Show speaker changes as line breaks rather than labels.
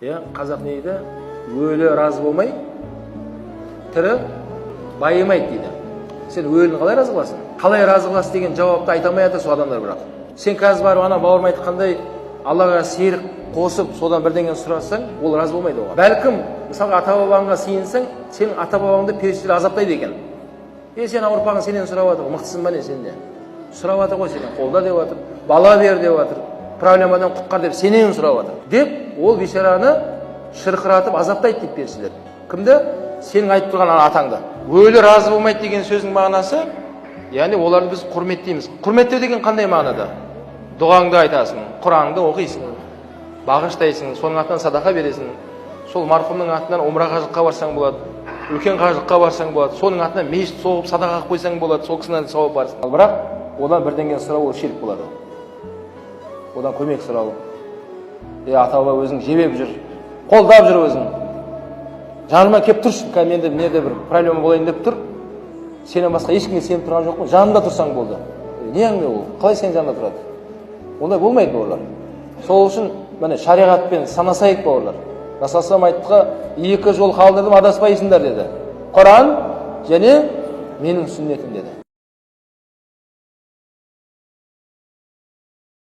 Қазақ не дейді? Өлі разы болмай, тірі байымайды дейді. Сен өліні қалай разы қыласың? Қалай разы қыласың деген жауапты айта алмай жатыр сол адамдар бірақ. Сен қазір барып ана бауырым айтқандай Аллаға серік қосып, содан бірдеңе сұрасаң, ол разы болмайды оған. Бәлкім, мысалға ата-бабаңға сиынсаң, сенің ата-бабаңды періштелер азаптайды екен. Сен ұрпағың сенен сұрап жатыр, мықтысың ба не сенде? Сұрап жатыр ғой сенен, қолда деп жатыр, бала бер деп жатыр, проблемадан құтқар деп сенен сұрап жатыр. Деп, ол бейшараны шырқыратып азаптайды деп періштелер. Кімді? Сенің айтып тұрған атаңды. Өлі разы болмайды деген сөздің мағынасы, яғни оларды біз құрметтейміз. Құрметтеу деген қандай мағынада? Дұғаңды айтасың, Құраныңды оқисың, бағыштайсың, соның атынан садақа бересің, сол марқұмның атынан умра қажылыққа барсаң болады, үлкен қажылыққа барсаң болады, соның атынан мешіт соғып садақа қылып қойсаң болады, сол кісіден сауап барсың. Ал бірақ одан бірдеңе сұрау ол ширк болады. Одан көмек сұрау. Ата-баба өзің жебеп жүр, қолдап жүр өзің. Жаныма келіп тұршы, менде неде бір проблема болайын деп тұр. Сенен басқа ешкімге сеніп тұрған жоқпын, жанымда тұрсаң болды. Не әңгіме ол? Қалай сен жанында тұрады? Ондай болмайды бауырлар. Сол үшін міне шариғатпен санасайық бауырлар. Расулаллах айтты, екі жол қалдырдым, адаспайсыңдар деді. Құран және менің сүннетім деді.